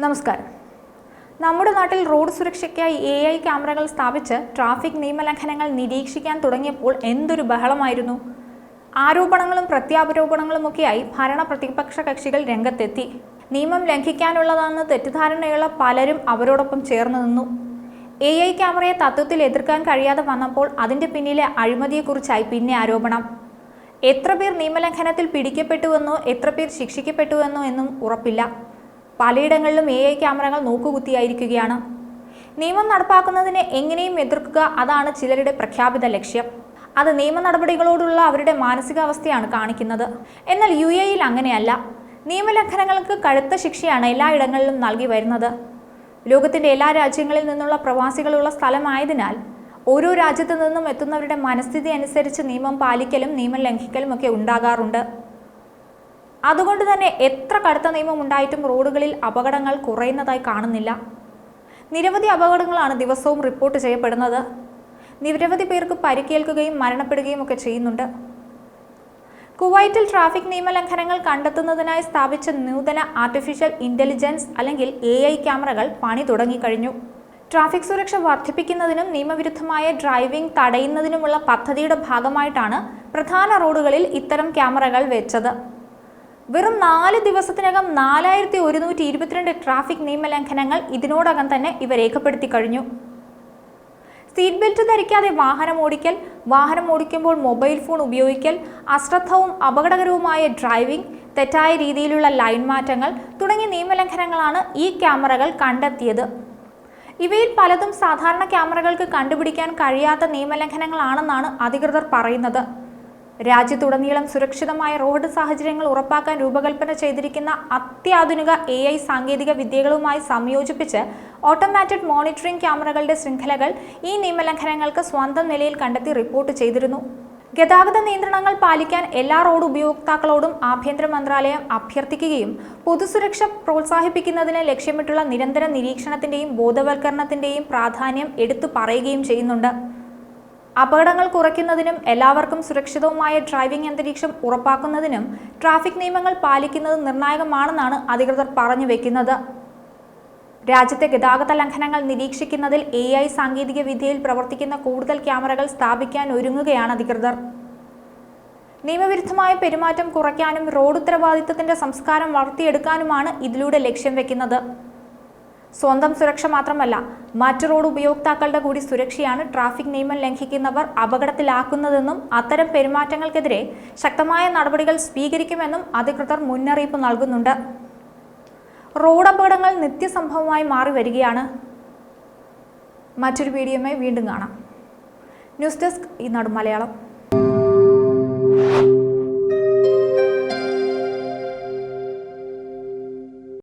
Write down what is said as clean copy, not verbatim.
നമസ്കാരം. നമ്മുടെ നാട്ടിൽ റോഡ് സുരക്ഷയ്ക്കായി AI ക്യാമറകൾ സ്ഥാപിച്ച് ട്രാഫിക് നിയമലംഘനങ്ങൾ നിരീക്ഷിക്കാൻ തുടങ്ങിയപ്പോൾ എന്തൊരു ബഹളമായിരുന്നു. ആരോപണങ്ങളും പ്രത്യാരോപണങ്ങളുമൊക്കെയായി ഭരണ പ്രതിപക്ഷ കക്ഷികൾ രംഗത്തെത്തി. നിയമം ലംഘിക്കാനുള്ളതാണെന്ന് തെറ്റിദ്ധാരണയുള്ള പലരും അവരോടൊപ്പം ചേർന്ന് നിന്നു. AI ക്യാമറയെ തത്വത്തിൽ എതിർക്കാൻ കഴിയാതെ വന്നപ്പോൾ അതിൻ്റെ പിന്നിലെ അഴിമതിയെക്കുറിച്ചായി പിന്നെ ആരോപണം. എത്ര പേർ നിയമലംഘനത്തിൽ പിടിക്കപ്പെട്ടുവെന്നോ എത്ര പേർ ശിക്ഷിക്കപ്പെട്ടുവെന്നോ എന്നും ഉറപ്പില്ല. പലയിടങ്ങളിലും AI ക്യാമറകൾ നോക്കുകുത്തിയായിരിക്കുകയാണ്. നിയമം നടപ്പാക്കുന്നതിനെ എങ്ങനെയും എതിർക്കുക, അതാണ് ചിലരുടെ പ്രഖ്യാപിത ലക്ഷ്യം. അത് നിയമ നടപടികളോടുള്ള അവരുടെ മാനസികാവസ്ഥയാണ് കാണിക്കുന്നത്. എന്നാൽ UAE അങ്ങനെയല്ല. നിയമലംഘനങ്ങൾക്ക് കടുത്ത ശിക്ഷയാണ് എല്ലായിടങ്ങളിലും നൽകി വരുന്നത്. ലോകത്തിൻ്റെ എല്ലാ രാജ്യങ്ങളിൽ നിന്നുള്ള പ്രവാസികളുള്ള സ്ഥലമായതിനാൽ ഓരോ രാജ്യത്തു നിന്നും എത്തുന്നവരുടെ മനസ്ഥിതി അനുസരിച്ച് നിയമം പാലിക്കലും നിയമം ലംഘിക്കലും ഒക്കെ ഉണ്ടാകാറുണ്ട്. അതുകൊണ്ട് തന്നെ എത്ര കടുത്ത നിയമം ഉണ്ടായിട്ടും റോഡുകളിൽ അപകടങ്ങൾ കുറയുന്നതായി കാണുന്നില്ല. നിരവധി അപകടങ്ങളാണ് ദിവസവും റിപ്പോർട്ട് ചെയ്യപ്പെടുന്നത്. നിരവധി പേർക്ക് പരിക്കേൽക്കുകയും മരണപ്പെടുകയും ഒക്കെ ചെയ്യുന്നുണ്ട്. കുവൈറ്റിൽ ട്രാഫിക് നിയമലംഘനങ്ങൾ കണ്ടെത്തുന്നതിനായി സ്ഥാപിച്ച നൂതന ആർട്ടിഫിഷ്യൽ ഇന്റലിജൻസ് അല്ലെങ്കിൽ AI ക്യാമറകൾ പണി തുടങ്ങിക്കഴിഞ്ഞു. ട്രാഫിക് സുരക്ഷ വർദ്ധിപ്പിക്കുന്നതിനും നിയമവിരുദ്ധമായ ഡ്രൈവിംഗ് തടയുന്നതിനുമുള്ള പദ്ധതിയുടെ ഭാഗമായിട്ടാണ് പ്രധാന റോഡുകളിൽ ഇത്തരം ക്യാമറകൾ വെച്ചത്. വെറും 4 ദിവസത്തിനകം 4122 ട്രാഫിക് നിയമലംഘനങ്ങൾ ഇതിനോടകം തന്നെ ഇവ രേഖപ്പെടുത്തി കഴിഞ്ഞു. സീറ്റ് ബെൽറ്റ് ധരിക്കാതെ വാഹനം ഓടിക്കുമ്പോൾ മൊബൈൽ ഫോൺ ഉപയോഗിക്കൽ, അശ്രദ്ധവും അപകടകരവുമായ ഡ്രൈവിംഗ്, തെറ്റായ രീതിയിലുള്ള ലൈൻ മാറ്റങ്ങൾ തുടങ്ങിയ നിയമലംഘനങ്ങളാണ് ഈ ക്യാമറകൾ കണ്ടെത്തിയത്. ഇവയിൽ പലതും സാധാരണ ക്യാമറകൾക്ക് കണ്ടുപിടിക്കാൻ കഴിയാത്ത നിയമലംഘനങ്ങളാണെന്നാണ് അധികൃതർ പറയുന്നത്. രാജ്യത്തുടനീളം സുരക്ഷിതമായ റോഡ് സാഹചര്യങ്ങൾ ഉറപ്പാക്കാൻ രൂപകൽപ്പന ചെയ്തിരിക്കുന്ന അത്യാധുനിക AI സാങ്കേതിക വിദ്യകളുമായി സംയോജിപ്പിച്ച് ഓട്ടോമാറ്റിക് മോണിറ്ററിംഗ് ക്യാമറകളുടെ ശൃംഖലകൾ ഈ നിയമലംഘനങ്ങൾക്ക് സ്വന്തം നിലയിൽ കണ്ടെത്തി റിപ്പോർട്ട് ചെയ്തിരുന്നു. ഗതാഗത നിയന്ത്രണങ്ങൾ പാലിക്കാൻ എല്ലാ റോഡ് ഉപയോക്താക്കളോടും ആഭ്യന്തര മന്ത്രാലയം അഭ്യർത്ഥിക്കുകയും പൊതുസുരക്ഷ പ്രോത്സാഹിപ്പിക്കുന്നതിന് ലക്ഷ്യമിട്ടുള്ള നിരന്തര നിരീക്ഷണത്തിൻ്റെയും ബോധവൽക്കരണത്തിൻ്റെയും പ്രാധാന്യം എടുത്തു പറയുകയും ചെയ്യുന്നുണ്ട്. അപകടങ്ങൾ കുറയ്ക്കുന്നതിനും എല്ലാവർക്കും സുരക്ഷിതവുമായ ഡ്രൈവിംഗ് അന്തരീക്ഷം ഉറപ്പാക്കുന്നതിനും ട്രാഫിക് നിയമങ്ങൾ പാലിക്കുന്നത് നിർണായകമാണെന്നാണ് അധികൃതർ പറഞ്ഞു വെക്കുന്നത്. രാജ്യത്തെ ഗതാഗത ലംഘനങ്ങൾ നിരീക്ഷിക്കുന്നതിൽ AI സാങ്കേതിക വിദ്യയിൽ പ്രവർത്തിക്കുന്ന കൂടുതൽ ക്യാമറകൾ സ്ഥാപിക്കാൻ ഒരുങ്ങുകയാണ് അധികൃതർ. നിയമവിരുദ്ധമായ പെരുമാറ്റം കുറയ്ക്കാനും റോഡ് ഉത്തരവാദിത്തത്തിന്റെ സംസ്കാരം വളർത്തിയെടുക്കാനുമാണ് ഇതിലൂടെ ലക്ഷ്യം വെക്കുന്നത്. സ്വന്തം സുരക്ഷ മാത്രമല്ല, മറ്റു റോഡ് ഉപയോക്താക്കളുടെ കൂടി സുരക്ഷയാണ് ട്രാഫിക് നിയമം ലംഘിക്കുന്നവർ അപകടത്തിലാക്കുന്നതെന്നും അത്തരം പെരുമാറ്റങ്ങൾക്കെതിരെ ശക്തമായ നടപടികൾ സ്വീകരിക്കുമെന്നും അധികൃതർ മുന്നറിയിപ്പ് നൽകുന്നുണ്ട്. റോഡ് അപകടങ്ങൾ നിത്യസംഭവമായി മാറി വരികയാണ്. മറ്റൊരു വീഡിയോയുമായി വീണ്ടും കാണാം. ന്യൂസ് ഡെസ്ക് ഈനാട് മലയാളം.